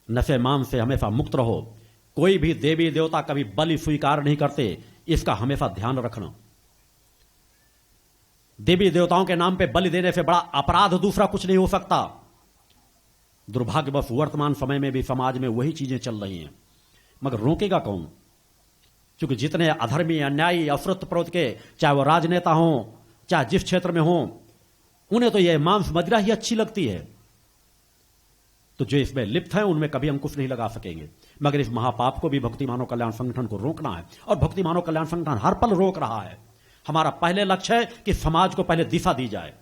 नफे मान से हमेशा मुक्त रहो। कोई भी देवी देवता कभी बलि स्वीकार नहीं करते, इसका हमेशा ध्यान रखना। देवी देवताओं के नाम पे बलि देने से बड़ा अपराध दूसरा कुछ नहीं हो सकता। दुर्भाग्यवश वर्तमान समय में भी समाज में वही चीजें चल रही हैं, मगर रोकेगा कौन? क्योंकि जितने अधर्मी, अन्यायी, अफरत प्रवृत्ति के, चाहे वो राजनेता हों, चाहे जिस क्षेत्र में हों, उन्हें तो यह मांस मदिरा ही अच्छी लगती है। तो जो इसमें लिप्त हैं उनमें कभी अंकुश नहीं लगा सकेंगे। मगर इस महापाप को भी भक्ति मानव कल्याण संगठन को रोकना है, और भक्ति मानव कल्याण संगठन हर पल रोक रहा है। हमारा पहले लक्ष्य है कि समाज को पहले दिशा दी जाए।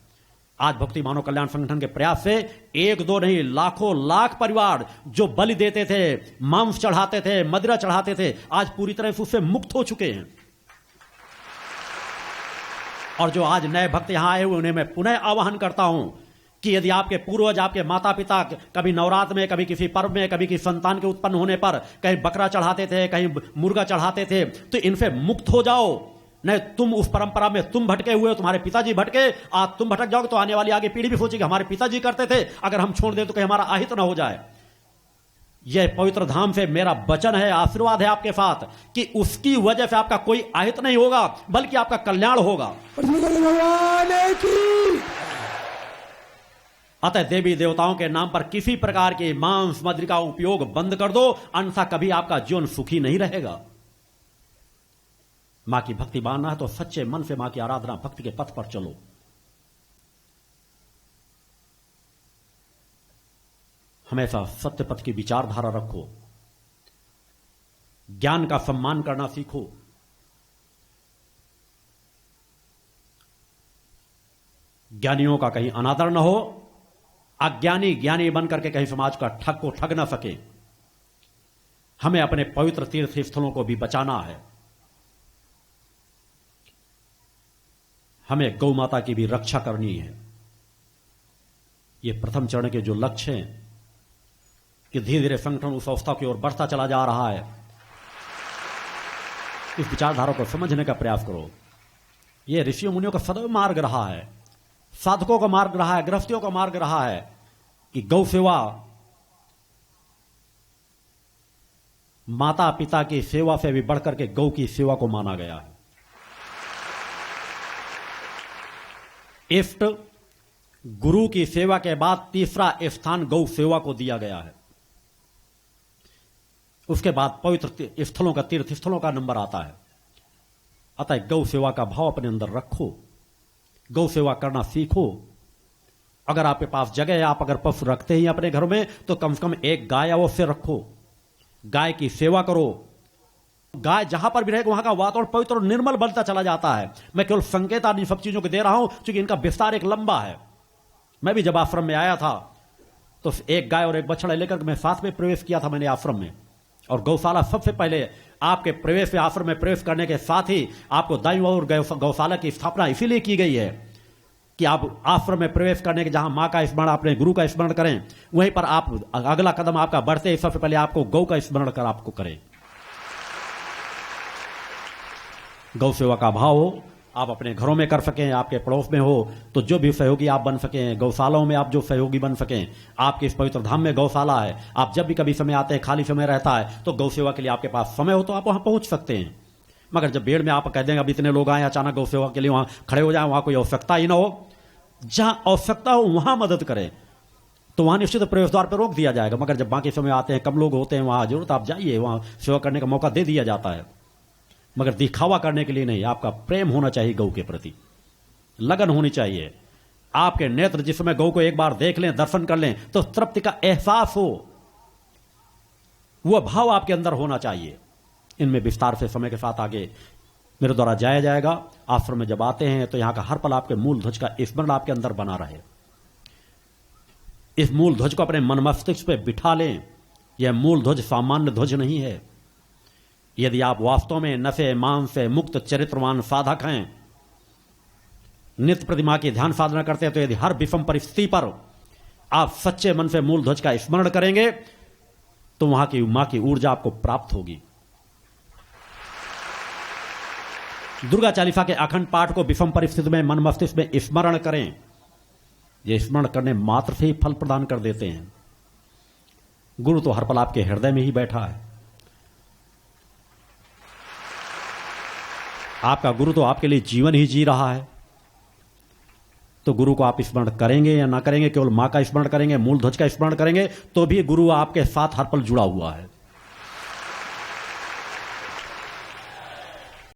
आज भक्ति मानव कल्याण संगठन के प्रयास से एक दो नहीं, लाखों लाख परिवार जो बलि देते थे, मांस चढ़ाते थे, मदिरा चढ़ाते थे, आज पूरी तरह से उससे मुक्त हो चुके हैं। और जो आज नए भक्त यहां आए हुए, उन्हें मैं पुनः आह्वान करता हूं कि यदि आपके पूर्वज, आपके माता पिता कभी नवरात्र में, कभी किसी पर्व में, कभी किसी संतान के उत्पन्न होने पर कहीं बकरा चढ़ाते थे, कहीं मुर्गा चढ़ाते थे, तो इनसे मुक्त हो जाओ। नहीं, तुम उस परंपरा में तुम भटके हुए हो, तुम्हारे पिताजी भटके, आज तुम भटक जाओगे तो आने वाली आगे पीढ़ी भी सोचेगी हमारे पिताजी करते थे, अगर हम छोड़ दें तो कहीं हमारा अहित ना हो जाए। यह पवित्र धाम से मेरा वचन है, आशीर्वाद है आपके साथ कि उसकी वजह से आपका कोई अहित नहीं होगा, बल्कि आपका कल्याण होगा। अतः देवी देवताओं के नाम पर किसी प्रकार के मांस मदिरा का उपयोग बंद कर दो, अन्यथा कभी आपका जीवन सुखी नहीं रहेगा। मां की भक्ति मानना है तो सच्चे मन से मां की आराधना, भक्ति के पथ पर चलो। हमेशा सत्य पथ की विचारधारा रखो, ज्ञान का सम्मान करना सीखो। ज्ञानियों का कहीं अनादर न हो, अज्ञानी ज्ञानी बनकर के कहीं समाज का ठग को ठग ना सके। हमें अपने पवित्र तीर्थ स्थलों को भी बचाना है। हमें गौ माता की भी रक्षा करनी है। यह प्रथम चरण के जो लक्ष्य हैं कि धीरे धीरे संगठन उस अवस्था की ओर बढ़ता चला जा रहा है, इस विचारधारा को समझने का प्रयास करो। यह ऋषियों मुनियों का सदैव मार्ग रहा है, साधकों का मार्ग रहा है, गृहस्थियों का मार्ग रहा है कि गौ सेवा, माता पिता की सेवा से भी बढ़कर के गौ की सेवा को माना गया है। इष्ट गुरु की सेवा के बाद तीसरा स्थान गौ सेवा को दिया गया है। उसके बाद पवित्र स्थलों का, तीर्थ स्थलों का नंबर आता है। अतः गौ सेवा का भाव अपने अंदर रखो, गौ सेवा करना सीखो। अगर आपके पास जगह है, आप अगर पशु रखते ही अपने घर में, तो कम से कम एक गाय अवश्य रखो, गाय की सेवा करो। गाय जहां पर भी रहेगा वहां का वातावरण पवित्र और निर्मल बनता चला जाता है। मैं केवल संकेत इन सब चीजों को दे रहा हूं क्योंकि इनका विस्तार एक लंबा है। मैं भी जब आश्रम में आया था तो एक गाय और एक बछड़ा लेकर मैं साथ में प्रवेश किया था मैंने आश्रम में। और गौशाला सबसे पहले आपके प्रवेश में, आश्रम में प्रवेश करने के साथ ही आपको दाईं ओर गौशाला की स्थापना इसीलिए की गई है कि आप आश्रम में प्रवेश करने के जहां मां का स्मरण, अपने गुरु का स्मरण करें, वहीं पर आप अगला कदम आपका बढ़ते ही सबसे पहले आपको गौ का स्मरण कर आपको करें। गौ सेवा का भाव हो, आप अपने घरों में कर सकें, आपके पड़ोस में हो तो जो भी सहयोगी आप बन सकें, गौशालाओं में आप जो सहयोगी बन सकें। आपके इस पवित्र धाम में गौशाला है, आप जब भी कभी समय आते हैं, खाली समय रहता है, तो गौ सेवा के लिए आपके पास समय हो तो आप वहां पहुंच सकते हैं। मगर जब भीड़ में आप कह देंगे अब इतने लोग आए अचानक गौ सेवा के लिए, वहां खड़े हो जाए, वहां कोई आवश्यकता ही ना हो, जहां आवश्यकता हो वहां मदद करें, तो वहां निश्चित प्रवेश द्वार पर रोक दिया जाएगा। मगर जब बाकी समय आते हैं, कम लोग होते हैं, वहां जरूरत आप जाइए, वहां सेवा करने का मौका दे दिया जाता है। मगर दिखावा करने के लिए नहीं, आपका प्रेम होना चाहिए गौ के प्रति, लगन होनी चाहिए। आपके नेत्र जिस समय गौ को एक बार देख लें, दर्शन कर लें, तो तृप्ति का एहसास हो, वह भाव आपके अंदर होना चाहिए। इनमें विस्तार से समय के साथ आगे मेरे द्वारा जाया जाएगा। आश्रम में जब आते हैं तो यहां का हर पल आपके मूल ध्वज का स्मरण आपके अंदर बना रहे। इस मूल ध्वज को अपने मन मस्तिष्क पे बिठा लें। यह मूल ध्वज सामान्य ध्वज नहीं है। यदि आप वास्तव में नशे मांस से मुक्त चरित्रवान साधक हैं, नित्य प्रतिमा की ध्यान साधना करते हैं, तो यदि हर विषम परिस्थिति पर आप सच्चे मन से मूल ध्वज का स्मरण करेंगे तो वहां की मां की ऊर्जा आपको प्राप्त होगी। दुर्गा चालीसा के अखंड पाठ को विषम परिस्थिति में मन मस्तिष्क में स्मरण करें। ये स्मरण करने मात्र से ही फल प्रदान कर देते हैं। गुरु तो हर पल आपके हृदय में ही बैठा है। आपका गुरु तो आपके लिए जीवन ही जी रहा है। तो गुरु को आप स्मरण करेंगे या ना करेंगे, केवल मां का स्मरण करेंगे, मूल ध्वज का स्मरण करेंगे, तो भी गुरु आपके साथ हर पल जुड़ा हुआ है।